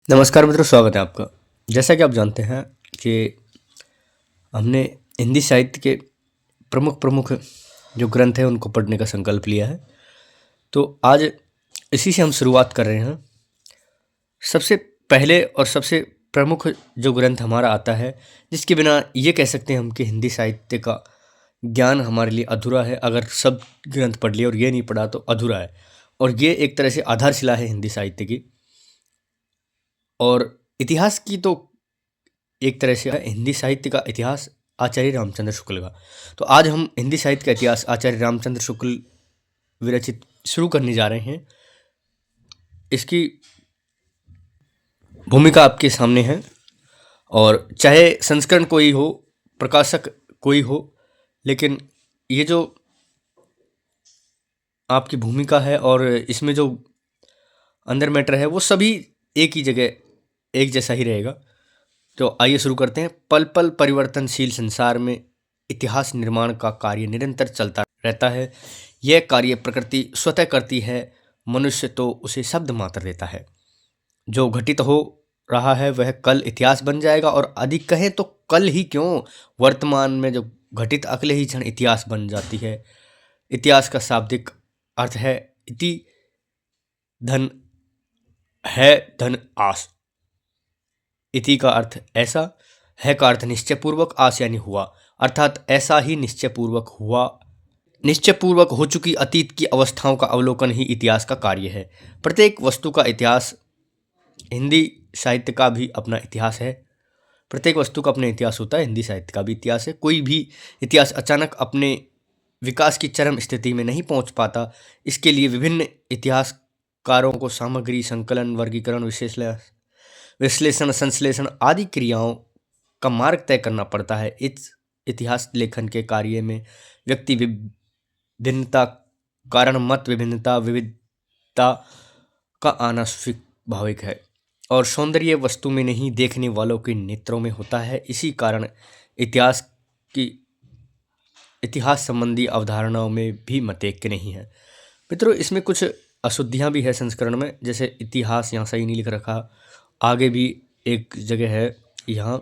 नमस्कार मित्रों, स्वागत है आपका। जैसा कि आप जानते हैं कि हमने हिंदी साहित्य के प्रमुख प्रमुख जो ग्रंथ हैं उनको पढ़ने का संकल्प लिया है। तो आज इसी से हम शुरुआत कर रहे हैं। सबसे पहले और सबसे प्रमुख जो ग्रंथ हमारा आता है, जिसके बिना ये कह सकते हैं हम कि हिंदी साहित्य का ज्ञान हमारे लिए अधूरा है। अगर सब ग्रंथ पढ़ लिए और ये नहीं पढ़ा तो अधूरा है, और ये एक तरह से आधारशिला है हिंदी साहित्य की। और इतिहास की तो एक तरह से है, हिंदी साहित्य का इतिहास आचार्य रामचंद्र शुक्ल का। तो आज हम हिंदी साहित्य का इतिहास आचार्य रामचंद्र शुक्ल विरचित शुरू करने जा रहे हैं। इसकी भूमिका आपके सामने है, और चाहे संस्करण कोई हो, प्रकाशक कोई हो, लेकिन ये जो आपकी भूमिका है और इसमें जो अंदर मैटर है वो सभी एक ही जगह एक जैसा ही रहेगा। तो आइए शुरू करते हैं। पल पल परिवर्तनशील संसार में इतिहास निर्माण का कार्य निरंतर चलता रहता है। यह कार्य प्रकृति स्वतः करती है, मनुष्य तो उसे शब्द मात्र देता है। जो घटित हो रहा है वह कल इतिहास बन जाएगा, और अधिक कहें तो कल ही क्यों, वर्तमान में जो घटित अगले ही क्षण इतिहास बन जाती है। इतिहास का शाब्दिक अर्थ है इति, धन है, धन आस। इति का अर्थ ऐसा, है का अर्थ निश्चय पूर्वक, आस यानी हुआ, अर्थात ऐसा ही निश्चय पूर्वक हुआ। निश्चय पूर्वक हो चुकी अतीत की अवस्थाओं का अवलोकन ही इतिहास का कार्य है। प्रत्येक वस्तु का इतिहास, हिंदी साहित्य का भी अपना इतिहास है। प्रत्येक वस्तु का अपना इतिहास होता है, हिंदी साहित्य का भी इतिहास है। कोई भी इतिहास अचानक अपने विकास की चरम स्थिति में नहीं पहुंच पाता। इसके लिए विभिन्न इतिहासकारों को सामग्री संकलन, वर्गीकरण, विश्लेषण, संश्लेषण आदि क्रियाओं का मार्ग तय करना पड़ता है। इस इतिहास लेखन के कार्य में व्यक्ति विभिन्नता, कारण मत विभिन्नता, विविधता का आना स्वाभाविक है, और सौंदर्य वस्तु में नहीं, देखने वालों के नेत्रों में होता है। इसी कारण इतिहास संबंधी अवधारणाओं में भी मतैक्य नहीं है। मित्रों, इसमें कुछ अशुद्धियाँ भी है संस्करण में। जैसे इतिहास यहाँ सही नहीं लिख रखा, आगे भी एक जगह है यहाँ।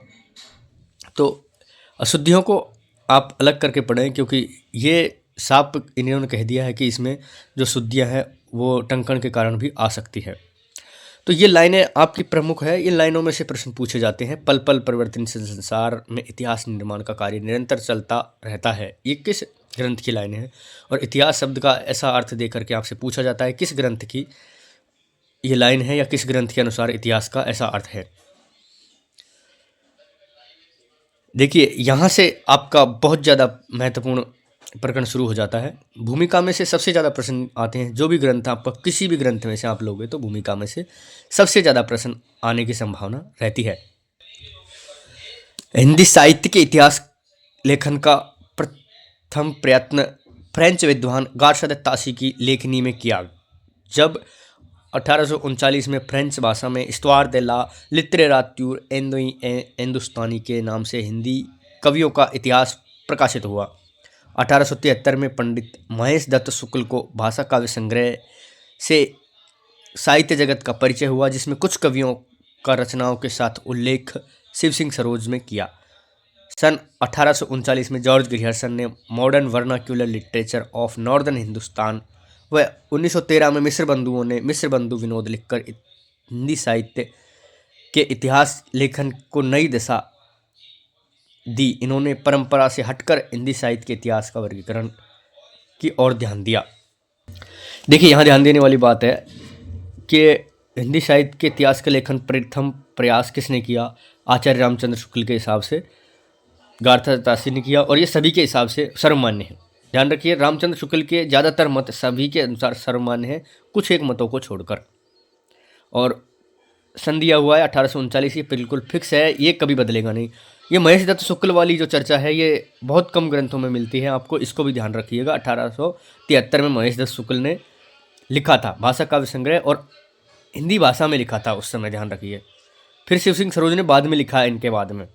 तो अशुद्धियों को आप अलग करके पढ़ें, क्योंकि ये साफ इन्होंने कह दिया है कि इसमें जो शुद्धियाँ हैं वो टंकण के कारण भी आ सकती है। तो ये लाइनें आपकी प्रमुख है। इन लाइनों में से प्रश्न पूछे जाते हैं। पल पल परिवर्तनशील संसार में इतिहास निर्माण का कार्य निरंतर चलता रहता है। ये किस ग्रंथ की लाइनें हैं? और इतिहास शब्द का ऐसा अर्थ देकर के आपसे पूछा जाता है किस ग्रंथ की ये लाइन है, या किस ग्रंथ के अनुसार इतिहास का ऐसा अर्थ है। देखिए, यहाँ से आपका बहुत ज़्यादा महत्वपूर्ण प्रकरण शुरू हो जाता है। भूमिका में से सबसे ज़्यादा प्रश्न आते हैं। जो भी ग्रंथ आपका, किसी भी ग्रंथ में से आप लोगे तो भूमिका में से सबसे ज़्यादा प्रश्न आने की संभावना रहती है। हिंदी साहित्य के इतिहास लेखन का प्रथम प्रयत्न फ्रेंच विद्वान गार्सद तासी की लेखनी में किया, जब 1839 में फ्रेंच भाषा में इस्तवार दे ला लिटरेरातूर हिंदुस्तानी के नाम से हिंदी कवियों का इतिहास प्रकाशित हुआ। 1873 में पंडित महेश दत्त शुक्ल को भाषा काव्य संग्रह से साहित्य जगत का परिचय हुआ, जिसमें कुछ कवियों का रचनाओं के साथ उल्लेख शिव सिंह सरोज में किया। सन 1839 में जॉर्ज ग्रियर्सन ने modern vernacular literature of northern Hindustan व 1913 में मिस्र बंधुओं ने मिस्र बंधु विनोद लिखकर हिंदी साहित्य के इतिहास लेखन को नई दिशा दी। इन्होंने परंपरा से हटकर हिंदी साहित्य के इतिहास का वर्गीकरण की ओर ध्यान दिया। देखिए, यहाँ ध्यान देने वाली बात है कि हिंदी साहित्य के इतिहास के लेखन प्रथम प्रयास किसने किया? आचार्य रामचंद्र शुक्ल के हिसाब से गार्सद तासी ने किया, और ये सभी के हिसाब से सर्वमान्य है। ध्यान रखिए, रामचंद्र शुक्ल के ज़्यादातर मत सभी के अनुसार सर्वमान्य है, कुछ एक मतों को छोड़कर। और सन दिया हुआ है 1839, ये बिल्कुल फिक्स है, ये कभी बदलेगा नहीं। ये महेश दत्त शुक्ल वाली जो चर्चा है ये बहुत कम ग्रंथों में मिलती है, आपको इसको भी ध्यान रखिएगा। 1873 में महेश दत्त शुक्ल ने लिखा था भाषा काव्य संग्रह, और हिंदी भाषा में लिखा था उस समय, ध्यान रखिए। फिर शिव सिंह सरोज ने बाद में लिखा है इनके बाद में।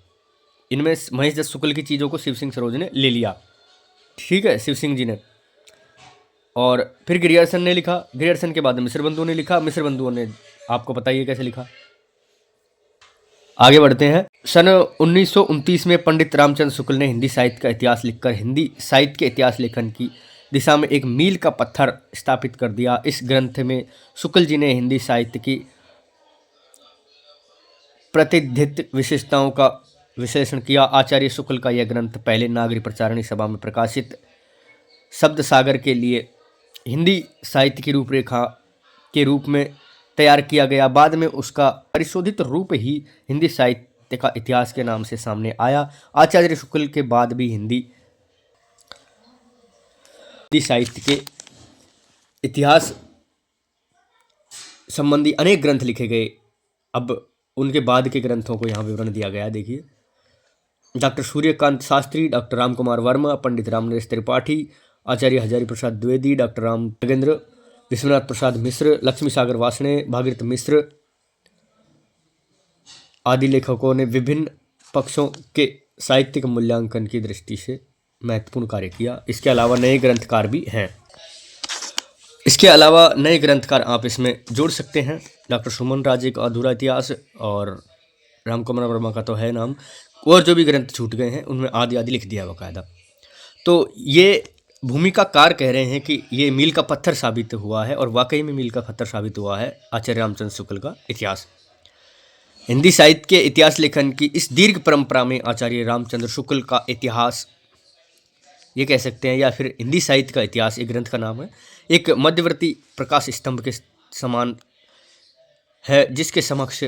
इनमें महेश दत्त शुक्ल की चीज़ों को शिव सिंह सरोज ने ले लिया, ठीक है, शिव सिंह जी ने। और फिर ग्रियर्सन ने लिखा, ग्रियर्सन के बाद मिस्र बंधुओं ने लिखा, मिस्र बंधुओं ने आपको पता ही है कैसे लिखा। आगे बढ़ते हैं। सन 1929 में पंडित रामचंद्र शुक्ल ने हिंदी साहित्य का इतिहास लिखकर हिंदी साहित्य के इतिहास लेखन की दिशा में एक मील का पत्थर स्थापित कर दिया। इस ग्रंथ में शुक्ल जी ने हिंदी साहित्य की प्रतिनिधित्व विशेषताओं का विश्लेषण किया। आचार्य शुक्ल का यह ग्रंथ पहले नागरी प्रचारणी सभा में प्रकाशित शब्द सागर के लिए हिंदी साहित्य की रूपरेखा के रूप में तैयार किया गया। बाद में उसका परिशोधित रूप ही हिंदी साहित्य का इतिहास के नाम से सामने आया। आचार्य शुक्ल के बाद भी हिंदी साहित्य के इतिहास संबंधी अनेक ग्रंथ लिखे गए। अब उनके बाद के ग्रंथों को यहाँ विवरण दिया गया। देखिए, डॉक्टर सूर्यकांत शास्त्री, डॉक्टर राम कुमार वर्मा, पंडित रामनरेश त्रिपाठी, आचार्य हजारी प्रसाद द्विवेदी, डॉक्टर राम नगेंद्र, विश्वनाथ प्रसाद मिश्र, लक्ष्मी सागर वासणे, भागीरथ मिश्र आदि लेखकों ने विभिन्न पक्षों के साहित्यिक मूल्यांकन की दृष्टि से महत्वपूर्ण कार्य किया। इसके अलावा नए ग्रंथकार भी हैं। इसके अलावा नए ग्रंथकार आप इसमें जोड़ सकते हैं। डॉक्टर सुमन राजे का अधूरा इतिहास और राम कुमार वर्मा का तो है नाम, और जो भी ग्रंथ छूट गए हैं उनमें आदि आदि लिख दिया बाकायदा। तो ये भूमिकाकार कह रहे हैं कि ये मील का पत्थर साबित हुआ है, और वाकई में मील का पत्थर साबित हुआ है आचार्य रामचंद्र शुक्ल का इतिहास। हिंदी साहित्य के इतिहास लेखन की इस दीर्घ परंपरा में आचार्य रामचंद्र शुक्ल का इतिहास ये कह सकते हैं, या फिर हिंदी साहित्य का इतिहास, एक ग्रंथ का नाम है, एक मध्यवर्ती प्रकाश स्तंभ के समान है, जिसके समक्ष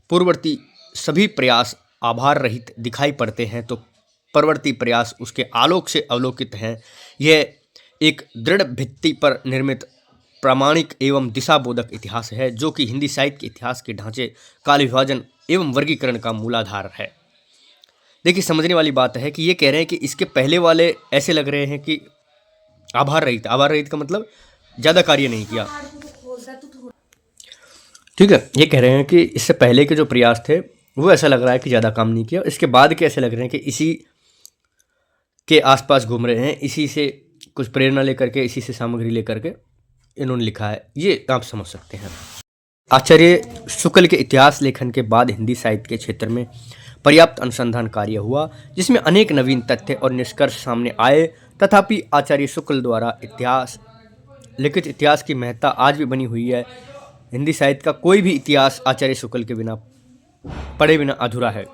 पूर्ववर्ती सभी प्रयास आभार रहित दिखाई पड़ते हैं तो परवर्ती प्रयास उसके आलोक से अवलोकित हैं। यह एक दृढ़ भित्ति पर निर्मित प्रामाणिक एवं दिशाबोधक इतिहास है, जो कि हिंदी साहित्य के इतिहास के ढांचे, काल विभाजन एवं वर्गीकरण का मूलाधार है। देखिए, समझने वाली बात है कि ये कह रहे हैं कि इसके पहले वाले ऐसे लग रहे हैं कि आभार रहित का मतलब ज़्यादा कार्य नहीं किया, ठीक है। ये कह रहे हैं कि इससे पहले के जो प्रयास थे वो ऐसा लग रहा है कि ज़्यादा काम नहीं किया। इसके बाद के ऐसे लग रहे हैं कि इसी के आसपास घूम रहे हैं, इसी से कुछ प्रेरणा लेकर के, इसी से सामग्री लेकर के इन्होंने लिखा है। ये आप समझ सकते हैं। आचार्य शुक्ल के इतिहास लेखन के बाद हिंदी साहित्य के क्षेत्र में पर्याप्त अनुसंधान कार्य हुआ, जिसमें अनेक नवीन तथ्य और निष्कर्ष सामने आए। तथापि आचार्य शुक्ल द्वारा लिखित इतिहास की महत्ता आज भी बनी हुई है। हिंदी साहित्य का कोई भी इतिहास आचार्य शुक्ल के बिना पढ़े बिना अधूरा है।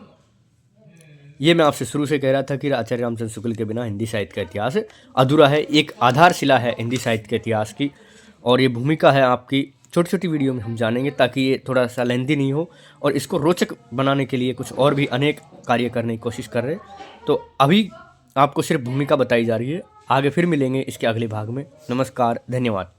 ये मैं आपसे शुरू से कह रहा था कि आचार्य रामचंद्र शुक्ल के बिना हिंदी साहित्य का इतिहास अधूरा है, एक आधारशिला है हिंदी साहित्य के इतिहास की। और ये भूमिका है आपकी, छोटी छोटी वीडियो में हम जानेंगे ताकि ये थोड़ा सा लेंथी नहीं हो, और इसको रोचक बनाने के लिए कुछ और भी अनेक कार्य करने की कोशिश कर रहे हैं। तो अभी आपको सिर्फ भूमिका बताई जा रही है, आगे फिर मिलेंगे इसके अगले भाग में। नमस्कार, धन्यवाद।